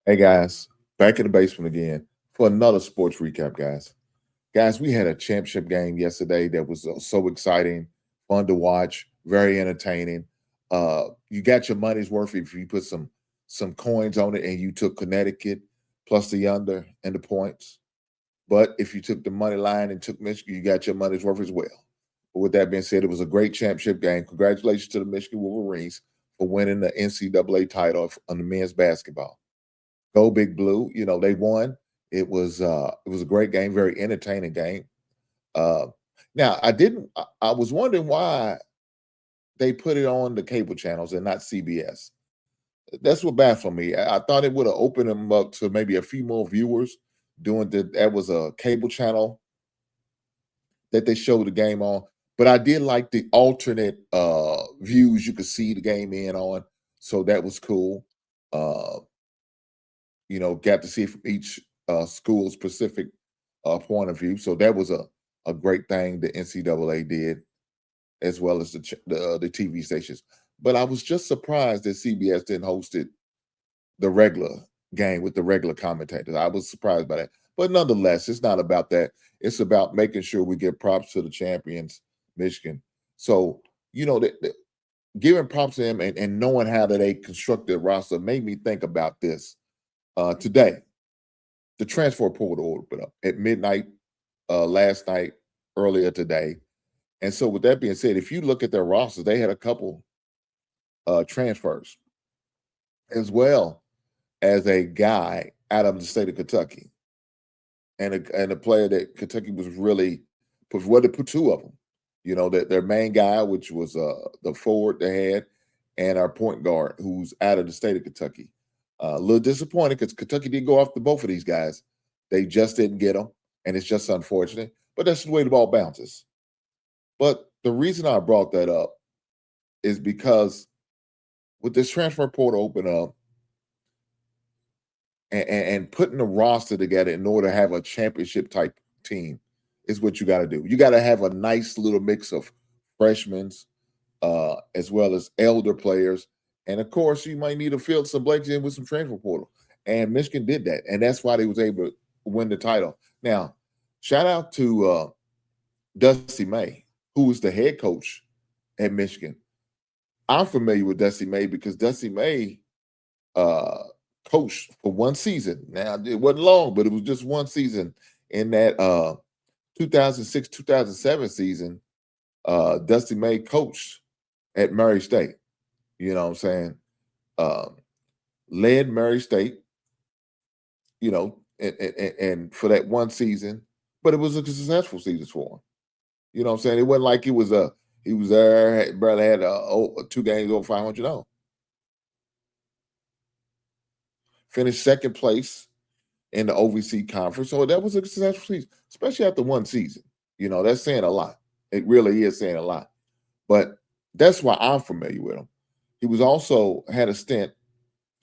Hey guys, back in the basement again for another sports recap, guys. Guys, we had a championship game yesterday that was so exciting, fun to watch, very entertaining. You got your money's worth if you put some coins on it and you took Connecticut plus the under and the points. But if you took the money line and took Michigan, you got your money's worth as well. But with that being said, it was a great championship game. Congratulations to the Michigan Wolverines for winning the NCAA title on the men's basketball. Go Big Blue. You know, they won. It was a great game, very entertaining game. Uh now I was wondering why they put it on the cable channels and not CBS. That's what baffled me. I thought it would have opened them up to maybe a few more viewers doing that was a cable channel that they showed the game on. But I did like the alternate views you could see the game in on. So that was cool. Uh got to see it from each school's specific point of view. So that was a great thing the NCAA did, as well as the TV stations. But I was just surprised that CBS didn't host it the regular game with the regular commentators. I was surprised by that. But nonetheless, it's not about that. It's about making sure we give props to the champions, Michigan. So, giving props to them and knowing how that they constructed the roster made me think about this. Today, the transfer portal opened up at midnight last night, earlier today. And so, with that being said, if you look at their rosters, they had a couple transfers, as well as a guy out of the state of Kentucky, and a player that Kentucky was really put two of them. You know, that their main guy, which was the forward they had, and our point guard, who's out of the state of Kentucky. A little disappointed because Kentucky did go after both of these guys. They just didn't get them, and it's just unfortunate. But that's the way the ball bounces. But the reason I brought that up is because with this transfer portal open up and putting the roster together in order to have a championship type team is what you got to do. You got to have a nice little mix of freshmen as well as elder players. And of course, you might need to fill some blanks in with some transfer portal. And Michigan did that. And that's why they was able to win the title. Now, shout out to Dusty May, who was the head coach at Michigan. I'm familiar with Dusty May because Dusty May uh, coached for one season. Now, it wasn't long, but it was just one season in that 2006 2007 season. Dusty May coached at Murray State. You know what I'm saying? Um, Led Murray State, and for that one season, but it was a successful season for him. You know what I'm saying? It wasn't like he was there, barely had two games over 500. No, finished second place in the OVC conference. So that was a successful season, especially after one season. That's saying a lot. It really is saying a lot. But that's why I'm familiar with him. He was also had a stint.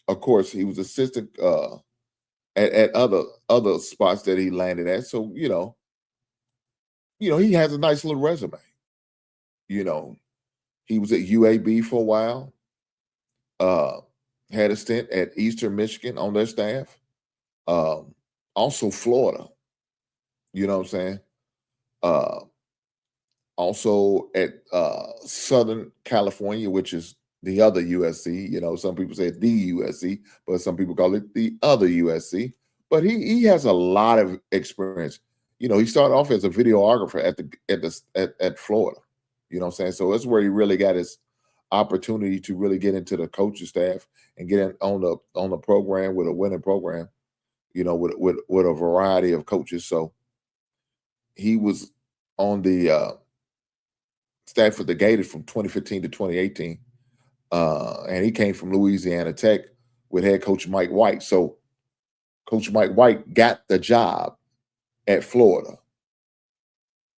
Of course, he was assistant at other spots that he landed at. So he has a nice little resume. You know, he was at UAB for a while. Uh, had a stint at Eastern Michigan on their staff. Um, Also Florida. You know what I'm saying? Uh, Also at Southern California, which is the other USC. Some people say the USC, but some people call it the other USC. But he has a lot of experience. He started off as a videographer at Florida. You know what I'm saying? So that's where he really got his opportunity to really get into the coaching staff and get in on the program with a winning program. With a variety of coaches. So he was on the staff for the Gators from 2015 to 2018. And he came from Louisiana Tech with head coach Mike White. So Coach Mike White got the job at Florida.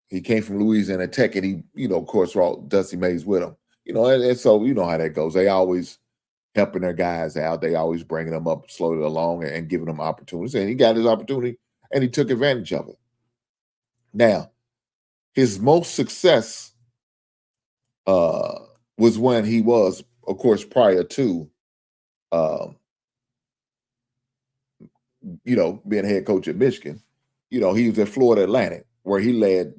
He came from Louisiana Tech, and he, of course, brought Dusty Mays with him. And so you know how that goes. They always helping their guys out. They always bringing them up, slowly along, and giving them opportunities. And he got his opportunity, and he took advantage of it. Now, his most success was when he was, of course, prior to being head coach at Michigan, he was at Florida Atlantic, where he led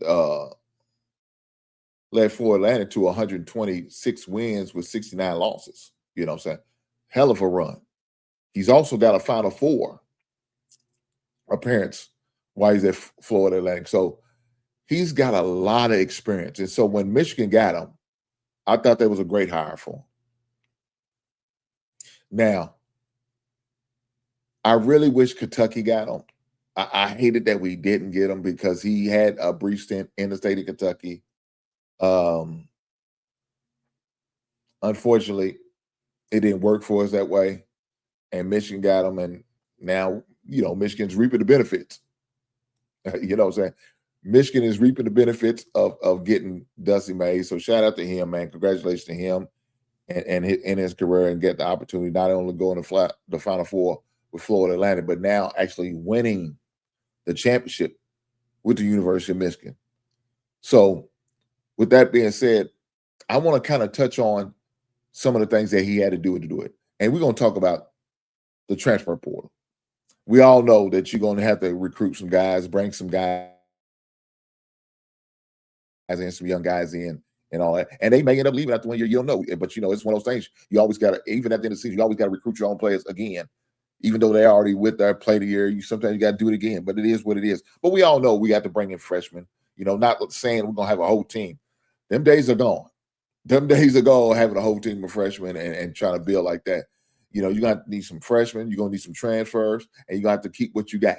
Florida Atlantic to 126 wins with 69 losses. You know what I'm saying? Hell of a run. He's also got a Final Four appearance while he's at Florida Atlantic. So he's got a lot of experience. And so when Michigan got him, I thought that was a great hire for him. Now, I really wish Kentucky got him. I hated that we didn't get him because he had a brief stint in the state of Kentucky. Unfortunately, it didn't work for us that way. And Michigan got him. And now, Michigan's reaping the benefits. You know what I'm saying? Michigan is reaping the benefits of getting Dusty May. So shout out to him, man. Congratulations to him and in his career, and get the opportunity not only go in the Final Four with Florida Atlantic, but now actually winning the championship with the University of Michigan. So with that being said, I want to kind of touch on some of the things that he had to do it. And we're going to talk about the transfer portal. We all know that you're going to have to recruit some guys, bring some guys and some young guys in and all that. And they may end up leaving after 1 year. You don't know. But, it's one of those things. You always got to, even at the end of the season, you always got to recruit your own players again. Even though they're already with their play the year, sometimes you got to do it again. But it is what it is. But we all know we got to bring in freshmen. Not saying we're going to have a whole team. Them days are gone. Them days are gone having a whole team of freshmen and trying to build like that. You're going to need some freshmen. You're going to need some transfers. And you're going to have to keep what you got.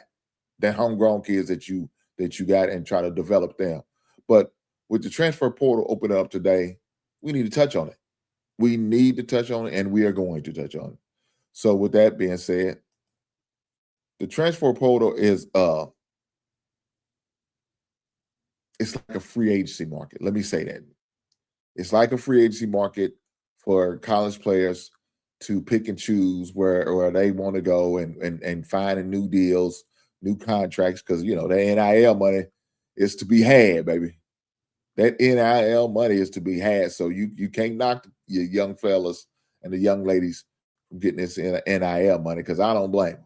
That homegrown kids that you got, and try to develop them. But with the transfer portal opening up today, we need to touch on it. We need to touch on it, and we are going to touch on it. So with that being said, the transfer portal is it's like a free agency market. Let me say that. It's like a free agency market for college players to pick and choose where they want to go and find new deals, new contracts, because the NIL money is to be had, baby. That NIL money is to be had. So you can't knock your young fellas and the young ladies from getting this NIL money, because I don't blame them.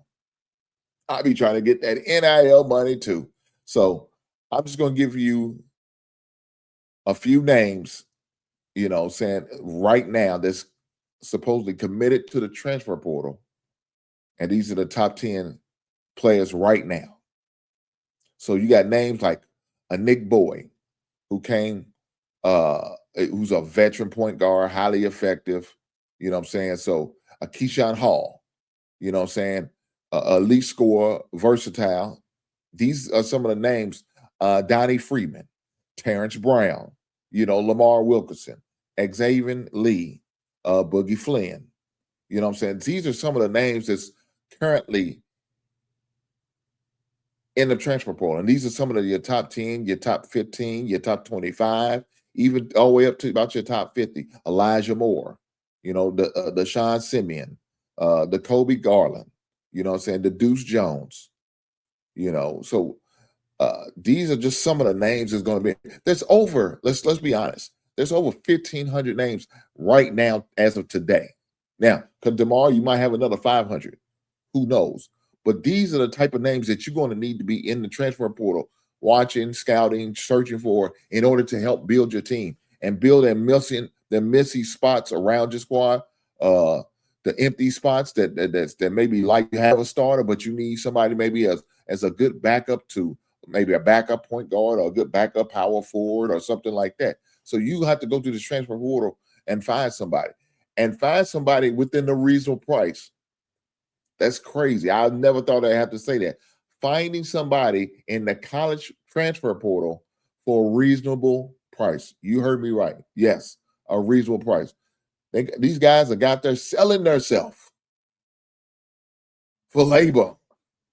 I'll be trying to get that NIL money too. So I'm just going to give you a few names, saying right now that's supposedly committed to the transfer portal. And these are the top 10 players right now. So you got names like a Nick Boyd, who came, who's a veteran point guard, highly effective, So a Keyshawn Hall, elite scorer, versatile. These are some of the names. Donnie Freeman, Terrence Brown, Lamar Wilkerson, Xavier Lee, Boogie Flynn. These are some of the names that's currently in the transfer portal. And these are some of your top 10, your top 15, your top 25, even all the way up to about your top 50. Elijah Moore, the Sean Simeon, the Kobe Garland, the Deuce Jones, So these are just some of the names that's going to be. There's over, let's be honest, there's over 1,500 names right now as of today. Now, because tomorrow you might have another 500. Who knows? But these are the type of names that you're going to need to be in the transfer portal, watching, scouting, searching for, in order to help build your team and build the missy spots around your squad, the empty spots that maybe like you have a starter, but you need somebody maybe as a good backup to maybe a backup point guard or a good backup power forward or something like that. So you have to go through the transfer portal and find somebody within the reasonable price. That's crazy. I never thought I'd have to say that. Finding somebody in the college transfer portal for a reasonable price. You heard me right. Yes, a reasonable price. These guys are got there selling themselves for labor.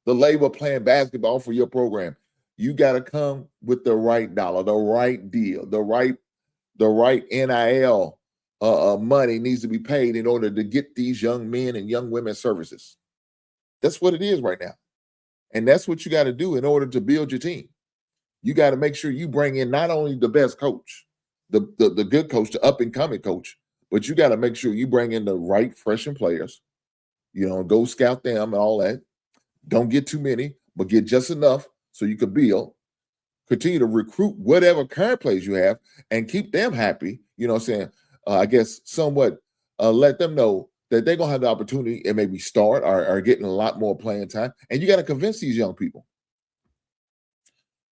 The labor playing basketball for your program. You got to come with the right dollar, the right deal, the right NIL money needs to be paid in order to get these young men and young women services. That's what it is right now. And that's what you got to do in order to build your team. You got to make sure you bring in not only the best coach, the good coach, the up-and-coming coach, but you got to make sure you bring in the right freshman players, go scout them and all that. Don't get too many, but get just enough so you can build. Continue to recruit whatever current players you have and keep them happy. You know what I'm saying? I guess somewhat let them know that they're going to have the opportunity and maybe start or getting a lot more playing time. And you got to convince these young people.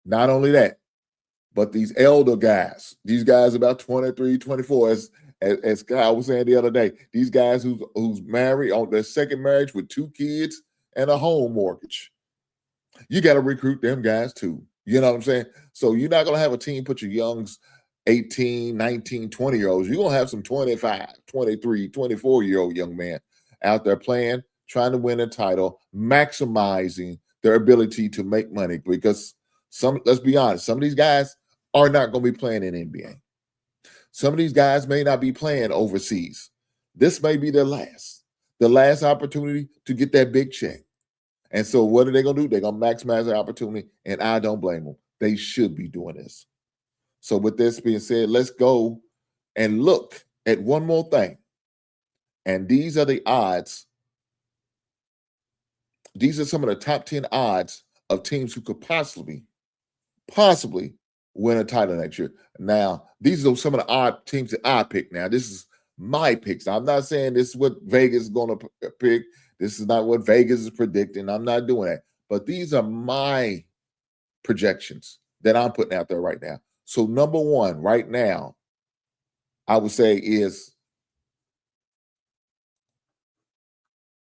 Not only that, but these elder guys, these guys about 23, 24, as Kyle was saying the other day, these guys who's married on their second marriage with 2 kids and a home mortgage. You got to recruit them guys too. You know what I'm saying? So you're not going to have a team put your youngs 18, 19, 20-year-olds. You're going to have some 25, 23, 24-year-old young man out there playing, trying to win a title, maximizing their ability to make money. Because let's be honest, some of these guys are not going to be playing in NBA. Some of these guys may not be playing overseas. This may be the last opportunity to get that big check. And so what are they going to do? They're going to maximize their opportunity, and I don't blame them. They should be doing this. So with this being said, let's go and look at one more thing. And these are the odds. These are some of the top 10 odds of teams who could possibly win a title next year. Now, these are some of the odd teams that I pick. Now, this is my picks. I'm not saying this is what Vegas is going to pick. This is not what Vegas is predicting. I'm not doing that. But these are my projections that I'm putting out there right now. So number one right now, I would say is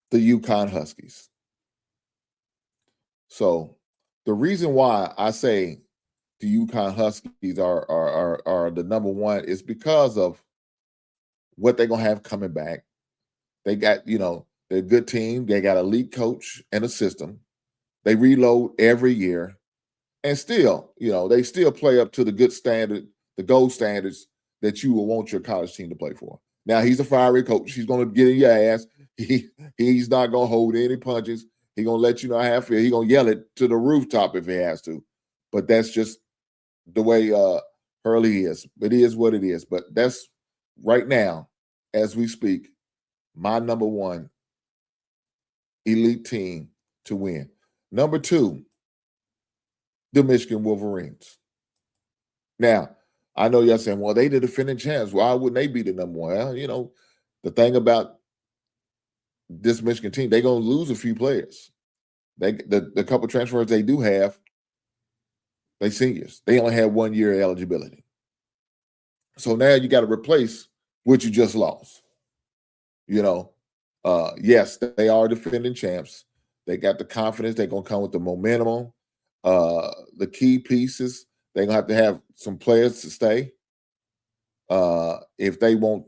the UConn Huskies. So the reason why I say the UConn Huskies are the number one is because of what they're going to have coming back. They got, they're a good team. They got a elite coach and a system. They reload every year. And still, they still play up to the good standard, the gold standards that you will want your college team to play for. Now, he's a fiery coach. He's going to get in your ass. He's not going to hold any punches. He's going to let you know how I feel. He's going to yell it to the rooftop if he has to. But that's just the way Hurley is. It is what it is. But that's right now, as we speak, my number one elite team to win. Number two, the Michigan Wolverines. Now, I know y'all saying, well, they the defending champs. Why wouldn't they be the number one? Well, the thing about this Michigan team, they're going to lose a few players. The couple transfers they do have, they seniors. They only have 1 year eligibility. So now you got to replace what you just lost. Yes, they are defending champs. They got the confidence. They're going to come with the momentum. The key pieces, they're going to have some players to stay if they want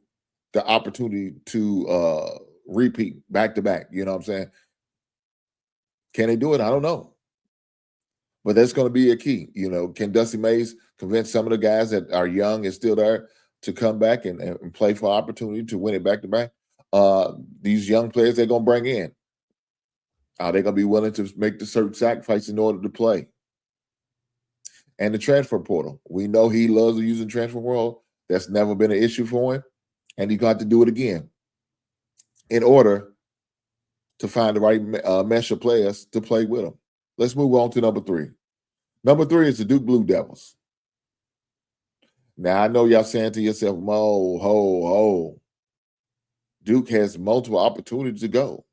the opportunity to repeat back-to-back. You know what I'm saying? Can they do it? I don't know. But that's going to be a key. Can Dusty Mays convince some of the guys that are young and still there to come back and play for opportunity to win it back-to-back? These young players they're going to bring in, are they going to be willing to make the certain sacrifice in order to play? And the transfer portal. We know he loves using transfer portal. That's never been an issue for him. And he got to do it again in order to find the right mesh of players to play with him. Let's move on to number three. Number three is the Duke Blue Devils. Now, I know y'all saying to yourself, ho. Duke has multiple opportunities to go.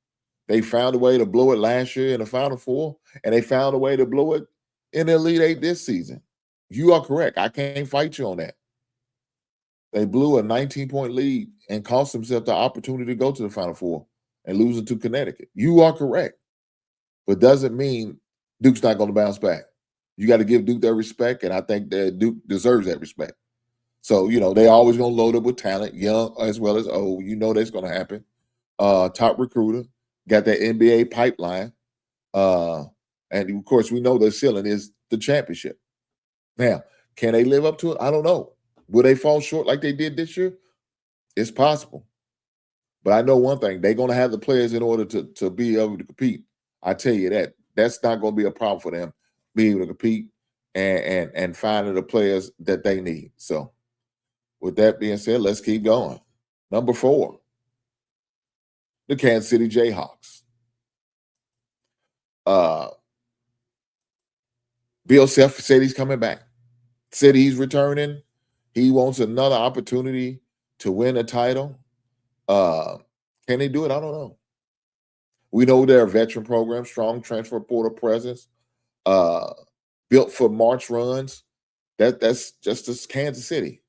They found a way to blow it last year in the Final Four, and they found a way to blow it in the Elite Eight this season. You are correct. I can't fight you on that. They blew a 19-point lead and cost themselves the opportunity to go to the Final Four and losing to Connecticut. You are correct. But doesn't mean Duke's not going to bounce back. You got to give Duke their respect, and I think that Duke deserves that respect. So, they always going to load up with talent, young as well as old. That's going to happen. Top recruiter, got that NBA pipeline. And, of course, we know the ceiling is the championship. Now, can they live up to it? I don't know. Will they fall short like they did this year? It's possible. But I know one thing. They're going to have the players in order to be able to compete. I tell you that. That's not going to be a problem for them, being able to compete and finding the players that they need. So, with that being said, let's keep going. Number 4, the Kansas City Jayhawks. Uh, Bill Self said he's coming back. Said he's returning. He wants another opportunity to win a title. Can they do it? I don't know. We know they're a veteran program, strong transfer portal presence, uh, built for March runs. That's just as Kansas City.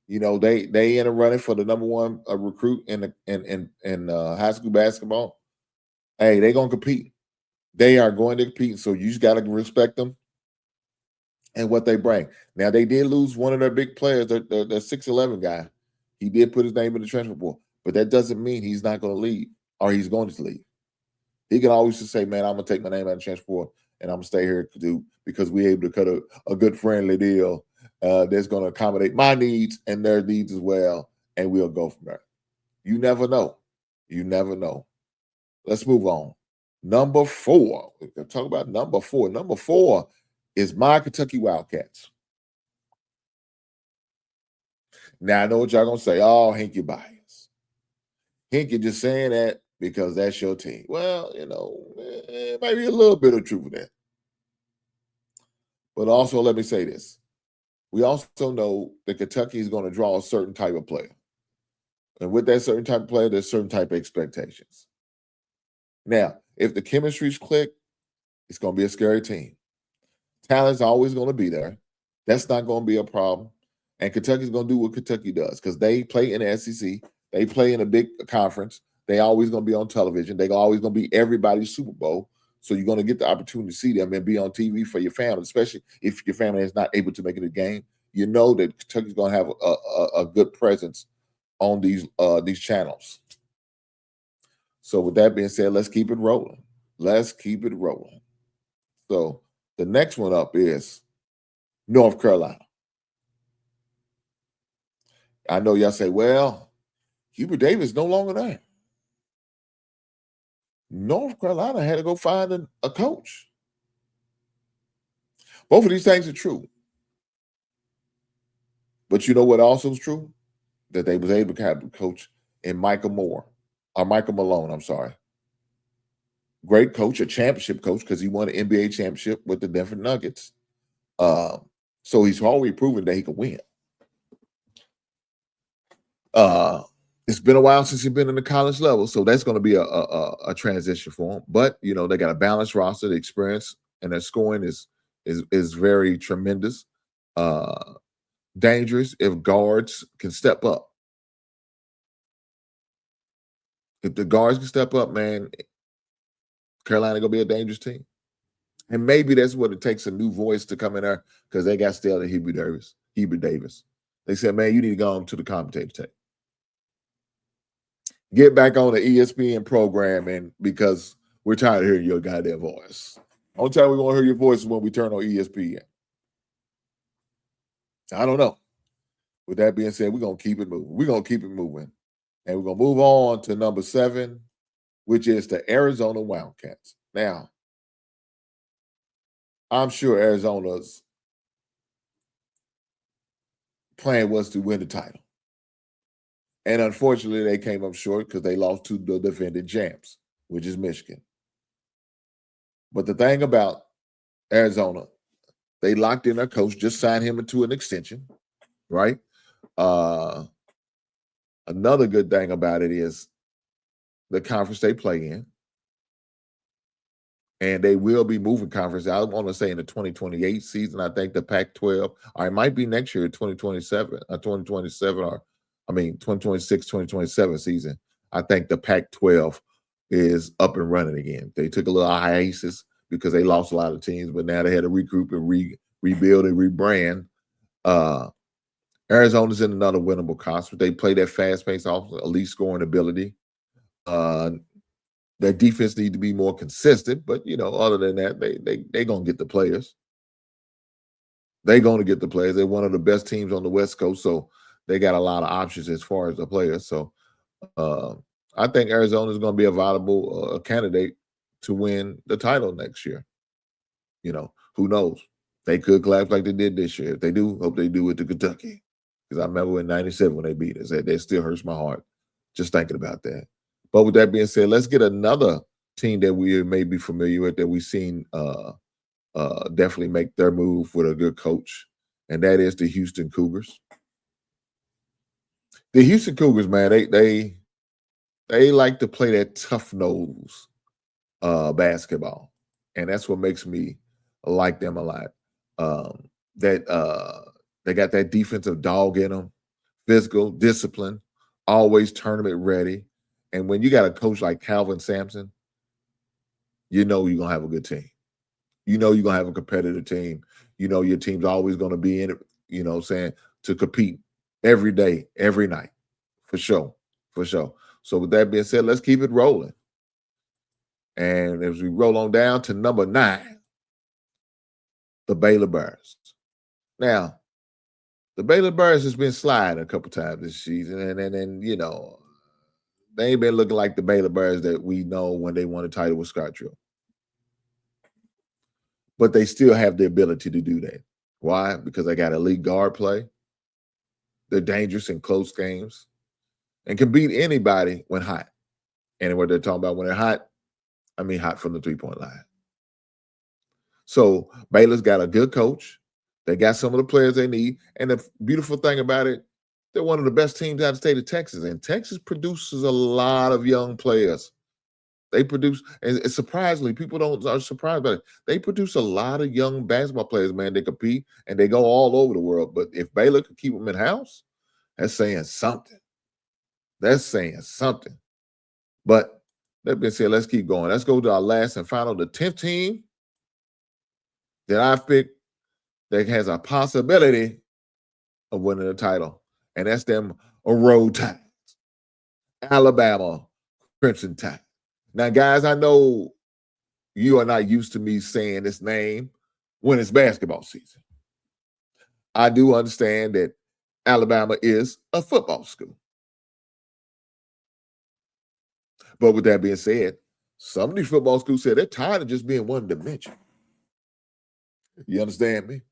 You know, they in a running for the number one recruit in high school basketball. Hey, they're gonna compete. They are going to compete. So you just gotta respect them and what they bring. Now they did lose one of their big players, the 6'11" guy. He did put his name in the transfer portal, but that doesn't mean he's not going to leave or he's going to leave. He can always just say, "Man, I'm going to take my name out of the transfer portal and I'm going to stay here because we're able to cut a good friendly deal that's going to accommodate my needs and their needs as well, and we'll go from there." You never know. You never know. Let's move on. Number 4. We're going to talk about number 4. Number 4 is my Kentucky Wildcats. Now, I know what y'all going to say. Oh, Hank, you biased. Hank, you're just saying that because that's your team. Well, you know, it might be a little bit of truth in that. But also, let me say this. We also know that Kentucky is going to draw a certain type of player. And with that certain type of player, there's certain type of expectations. Now, if the chemistry's click, it's going to be a scary team. Talent's always going to be there. That's not going to be a problem. And Kentucky's going to do what Kentucky does because they play in the SEC. They play in a big conference. They always going to be on television. They're always going to be everybody's Super Bowl. So you're going to get the opportunity to see them and be on TV for your family, especially if your family is not able to make it a game. You know that Kentucky's going to have a good presence on these channels. So with that being said, let's keep it rolling. Let's keep it rolling. So the next one up is North Carolina. I know y'all say, well, Hubert Davis no longer there. North Carolina had to go find a coach. Both of these things are true. But you know what also is true? That they was able to have a coach in Michael Malone, I'm sorry. Great coach, a championship coach, because he won an NBA championship with the Denver Nuggets. So he's already proven that he can win. It's been a while since he's been in the college level, so that's going to be a transition for him. But you know, they got a balanced roster, the experience, and their scoring is very tremendous. Dangerous if guards can step up. If the guards can step up, man, Carolina gonna be a dangerous team. And maybe that's what it takes, a new voice to come in there, because they got still at Hubert Davis. They said, man, you need to go on to the commentator tape. Get back on the ESPN program, and because we're tired of hearing your goddamn voice. Only time we want to hear your voice is when we turn on ESPN. I don't know. With that being said, we're going to keep it moving. We're going to keep it moving. And we're going to move on to number 7, which is the Arizona Wildcats. Now, I'm sure Arizona's plan was to win the title. And unfortunately, they came up short because they lost to the defending champs, which is Michigan. But the thing about Arizona, they locked in their coach, just signed him into an extension, right? Another good thing about it is the conference they play in. And they will be moving conference. I want to say in the 2028 season, I think the Pac-12, or it might be next year, 2027, 2026, 2027 season. I think the Pac-12 is up and running again. They took a little hiatus because they lost a lot of teams, but now they had to regroup and rebuild and rebrand. Arizona's in another winnable conference. They play that fast-paced offense, elite scoring ability. Their defense need to be more consistent, but you know, other than that, they gonna get the players. They're gonna get the players. They're one of the best teams on the West Coast, so they got a lot of options as far as the players. So I think Arizona is gonna be a viable candidate to win the title next year. You know, who knows? They could collapse like they did this year. If they do, hope they do it to Kentucky. Because I remember in '97 when they beat us. That still hurts my heart just thinking about that. But with that being said, let's get another team that we may be familiar with, that we've seen definitely make their move with a good coach, and that is the Houston Cougars. The Houston Cougars, man, they like to play that tough nose basketball, and that's what makes me like them a lot. That they got that defensive dog in them, physical, discipline, always tournament ready. And when you got a coach like Calvin Sampson, you know you're gonna have a good team. You know you're gonna have a competitive team. You know your team's always gonna be in it, saying, to compete every day, every night. For sure. For sure. So with that being said, let's keep it rolling. And as we roll on down to number 9, the Baylor Bears. Now, the Baylor Bears has been sliding a couple times this season, and they ain't been looking like the Baylor Bears that we know when they won a title with Scott Drill. But they still have the ability to do that. Why? Because they got elite guard play. They're dangerous in close games and can beat anybody when hot. And what they're talking about when they're hot, I mean hot from the three-point line. So Baylor's got a good coach. They got some of the players they need. And the beautiful thing about it, they're one of the best teams out of the state of Texas. And Texas produces a lot of young players. They produce, and surprisingly, people are surprised by it. They produce a lot of young basketball players, man. They compete and they go all over the world. But if Baylor could keep them in-house, that's saying something. That's saying something. But that being said, let's keep going. Let's go to our last and final, the 10th team that I've picked that has a possibility of winning the title. And that's them Road Tides. Alabama Crimson Tide. Now, guys, I know you are not used to me saying this name when it's basketball season. I do understand that Alabama is a football school. But with that being said, some of these football schools said they're tired of just being one dimension. You understand me?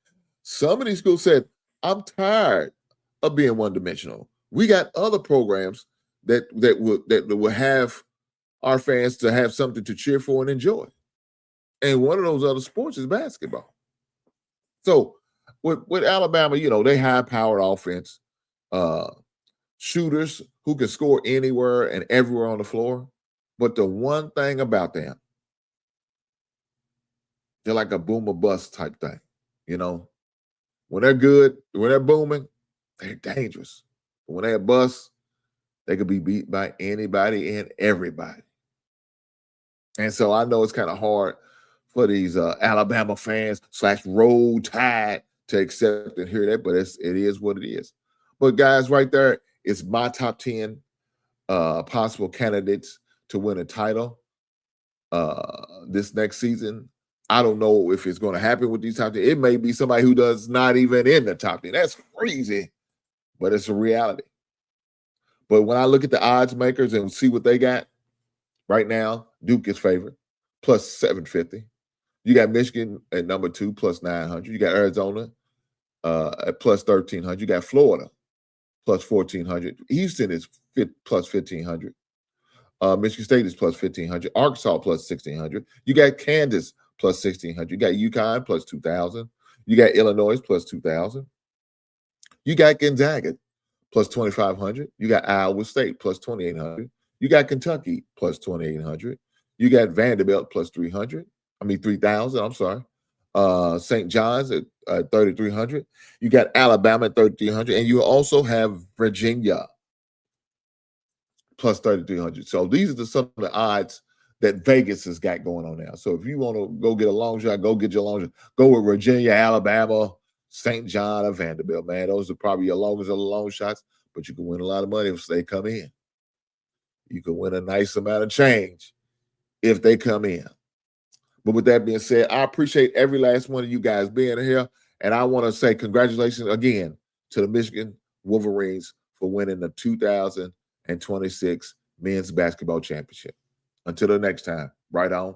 Some of these schools said, I'm tired of being one dimensional. We got other programs that will have our fans to have something to cheer for and enjoy. And one of those other sports is basketball. So with Alabama, they high-powered offense, shooters who can score anywhere and everywhere on the floor. But the one thing about them, they're like a boom or bust type thing. When they're good, when they're booming, they're dangerous. But when they're bust, they could be beat by anybody and everybody. And so I know it's kind of hard for these Alabama fans / Road Tide to accept and hear that, but it is what it is. But guys, right there, it's my top 10 possible candidates to win a title this next season. I don't know if it's going to happen with these top 10. It may be somebody who does not even in the top 10. That's crazy, but it's a reality. But when I look at the odds makers and see what they got, right now, Duke is favored, plus 750. You got Michigan at number 2, plus 900. You got Arizona at plus 1,300. You got Florida, plus 1,400. Houston is plus 1,500. Michigan State is plus 1,500. Arkansas plus 1,600. You got Kansas plus 1,600. You got UConn plus 2,000. You got Illinois plus 2,000. You got Gonzaga plus 2,500. You got Iowa State plus 2,800. You got Kentucky plus 2,800. You got Vanderbilt plus 3,000. I'm sorry. St. John's at 3,300. You got Alabama at 3,300. And you also have Virginia plus 3,300. So these are some of the odds that Vegas has got going on now. So if you want to go get a long shot, go get your long shot. Go with Virginia, Alabama, St. John, or Vanderbilt, man. Those are probably your longest of the long shots, but you can win a lot of money if they come in. You can win a nice amount of change if they come in. But with that being said, I appreciate every last one of you guys being here. And I want to say congratulations again to the Michigan Wolverines for winning the 2026 Men's Basketball Championship. Until the next time, right on.